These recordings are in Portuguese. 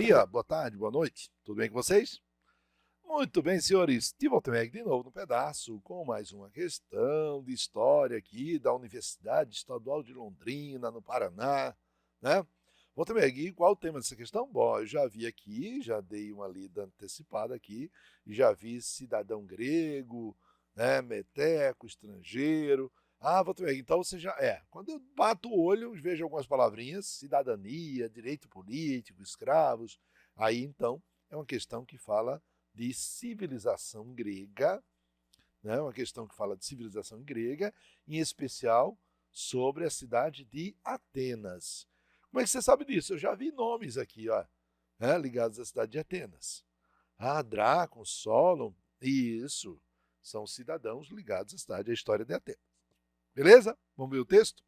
dia, boa tarde, boa noite. Tudo bem com vocês? Muito bem, senhores. De volta de novo no pedaço com mais uma questão de história aqui da Universidade Estadual de Londrina, no Paraná, né? Volta aqui, qual o tema dessa questão? Bom, eu já vi aqui, já dei uma lida antecipada aqui, já vi cidadão grego, né, meteco, estrangeiro. Ah, volta aqui, então você já quando eu bato o olho, vejo algumas palavrinhas, cidadania, direito político, escravos, aí então é uma questão que fala de civilização grega, né? Uma questão que fala de civilização grega, em especial sobre a cidade de Atenas. Como é que você sabe disso? Eu já vi nomes aqui, ó, né, ligados à cidade de Atenas. Ah, Drácon, Solon, isso, são cidadãos ligados à cidade, à história de Atenas. Beleza? Vamos ver o texto?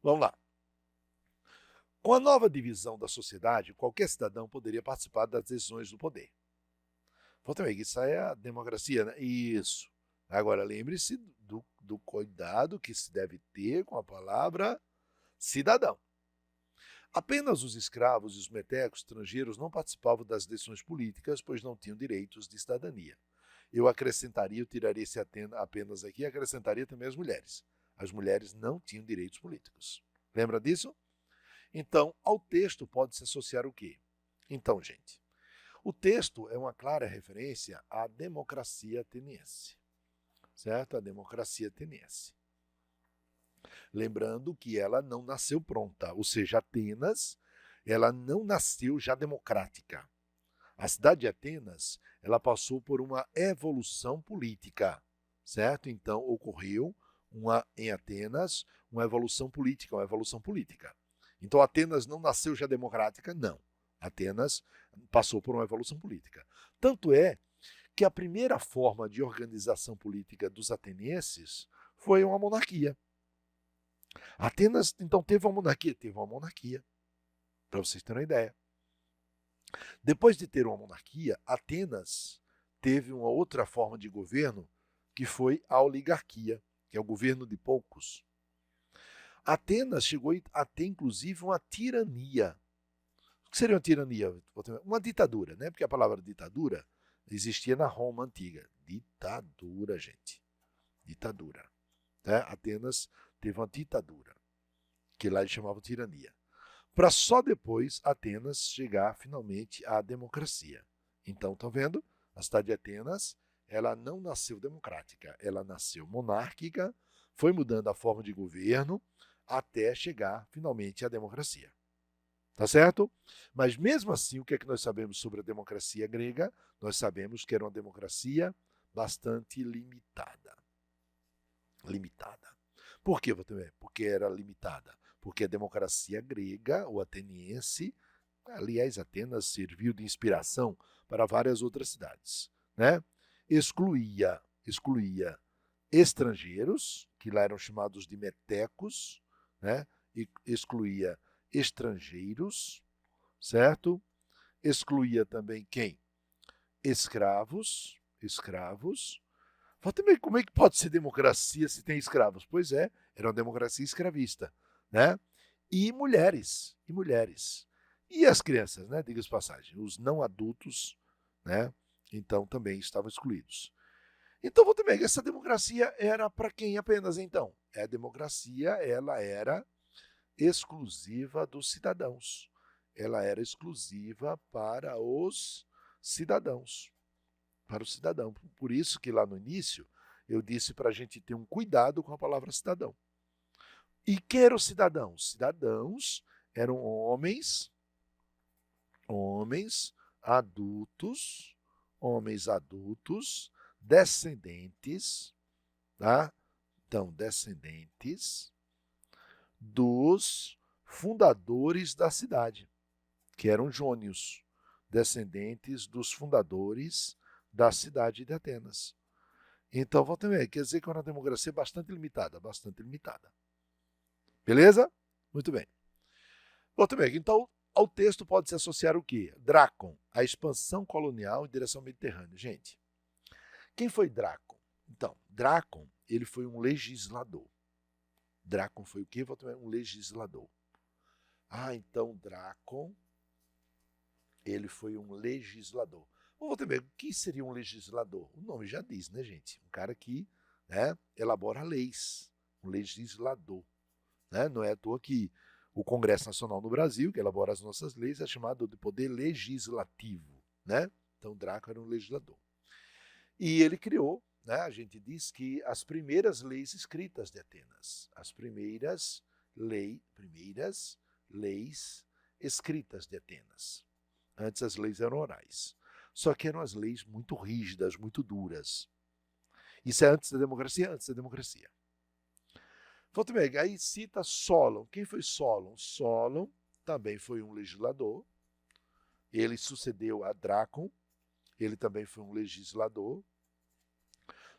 Vamos lá. Com a nova divisão da sociedade, qualquer cidadão poderia participar das decisões do poder. Volta aí, isso aí é a democracia, né? Isso. Agora, lembre-se do cuidado que se deve ter com a palavra cidadão. Apenas os escravos e os metecos estrangeiros não participavam das decisões políticas, pois não tinham direitos de cidadania. Eu acrescentaria, eu tiraria esse apenas aqui, acrescentaria também as mulheres. As mulheres não tinham direitos políticos. Lembra disso? Então, ao texto pode se associar o quê? Então, gente, o texto é uma clara referência à democracia ateniense, certo? A democracia ateniense. Lembrando que ela não nasceu pronta, ou seja, Atenas, ela não nasceu já democrática. A cidade de Atenas, ela passou por uma evolução política, certo? Então, ocorreu em Atenas uma evolução política, uma evolução política. Então, Atenas não nasceu já democrática, não. Atenas passou por uma evolução política. Tanto é que a primeira forma de organização política dos atenienses foi uma monarquia. Atenas, então, teve uma monarquia, para vocês terem uma ideia. Depois de ter uma monarquia, Atenas teve uma outra forma de governo, que foi a oligarquia, que é o governo de poucos. Atenas chegou a ter, inclusive, uma tirania. O que seria uma tirania? Uma ditadura, né? Porque a palavra ditadura existia na Roma antiga. Ditadura, gente. Ditadura. Né? Atenas teve uma ditadura, que lá eles chamavam tirania. Para só depois Atenas chegar finalmente à democracia. Então, estão vendo? A cidade de Atenas, ela não nasceu democrática, ela nasceu monárquica, foi mudando a forma de governo até chegar finalmente à democracia. Tá certo? Mas mesmo assim, o que é que nós sabemos sobre a democracia grega? Nós sabemos que era uma democracia bastante limitada. Limitada. Por quê, Porque era limitada. Porque a democracia grega, ou ateniense, aliás, Atenas serviu de inspiração para várias outras cidades, né? Excluía estrangeiros, que lá eram chamados de metecos, né? E excluía estrangeiros, certo? Excluía também quem? Escravos. Fala também, como é que pode ser democracia se tem escravos? Pois é, era uma democracia escravista, né? E mulheres. E as crianças, né? Diga-se de passagem, os não adultos, né? Então também estavam excluídos. Então, vou também, essa democracia era para quem apenas então? A democracia, ela era exclusiva dos cidadãos. Ela era exclusiva para os cidadãos. Para o cidadão. Por isso que lá no início eu disse para a gente ter um cuidado com a palavra cidadão. E quem eram os cidadãos? Cidadãos eram homens adultos, descendentes, tá? Então, descendentes dos fundadores da cidade, que eram jônios, descendentes dos fundadores da cidade de Atenas. Então, volta aí, quer dizer que era uma democracia bastante limitada. Beleza? Muito bem. Volta aí, então, ao texto pode se associar o quê? Drácon, a expansão colonial em direção ao Mediterrâneo. Gente, quem foi Drácon? Então, Drácon, ele foi um legislador. Drácon foi o quê? Volta aí, um legislador. Ah, então Drácon ele foi um legislador. Vamos ver, o que seria um legislador? O nome já diz, né, gente? Um cara que, né, elabora leis, um legislador. Né? Não é à toa que o Congresso Nacional no Brasil, que elabora as nossas leis, é chamado de poder legislativo. Né? Então, Dráco era um legislador. E ele criou, né, a gente diz que as primeiras leis escritas de Atenas, as primeiras leis escritas de Atenas. Antes as leis eram orais. Só que eram as leis muito rígidas, muito duras. Isso é antes da democracia? Antes da democracia. Volta-me, aí cita Solon. Quem foi Solon? Solon também foi um legislador. Ele sucedeu a Drácon. Ele também foi um legislador.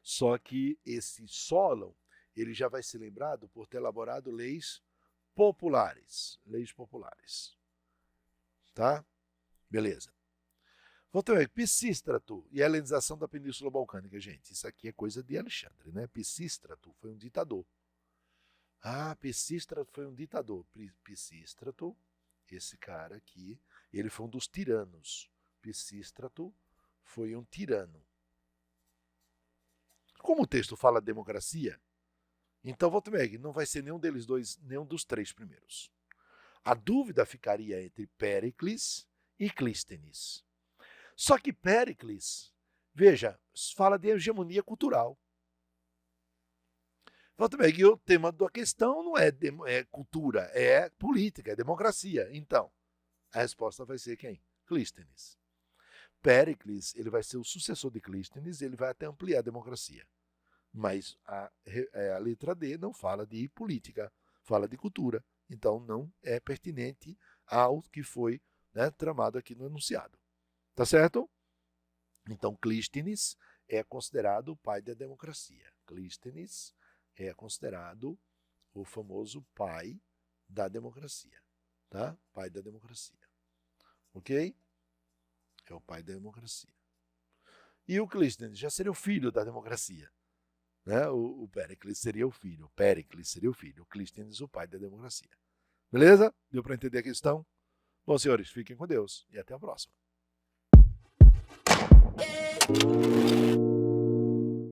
Só que esse Solon, ele já vai ser lembrado por ter elaborado leis populares. Leis populares. Tá? Beleza. Voltamos, Pisístrato e a helenização da Península Balcânica. Gente, isso aqui é coisa de Alexandre, né? Pisístrato foi um ditador. Ah, Pisístrato foi um ditador. Pisístrato, esse cara aqui, ele foi um dos tiranos. Pisístrato foi um tirano. Como o texto fala democracia, então voltamos, não vai ser nenhum deles dois, nenhum dos três primeiros. A dúvida ficaria entre Péricles e Clístenes. Só que Péricles, veja, fala de hegemonia cultural. E o tema da questão não é cultura, é política, é democracia. Então, a resposta vai ser quem? Clístenes. Péricles, ele vai ser o sucessor de Clístenes, ele vai até ampliar a democracia. Mas a letra D não fala de política, fala de cultura. Então, não é pertinente ao que foi, né, tramado aqui no enunciado. Tá certo? Então, Clístenes é considerado o pai da democracia. Clístenes é considerado o famoso pai da democracia. Tá? Pai da democracia. Ok? É o pai da democracia. E o Clístenes já seria o filho da democracia. Né? O Péricles seria o filho. O Péricles seria o filho. O Clístenes, o pai da democracia. Beleza? Deu para entender a questão? Bom, senhores, fiquem com Deus e até a próxima.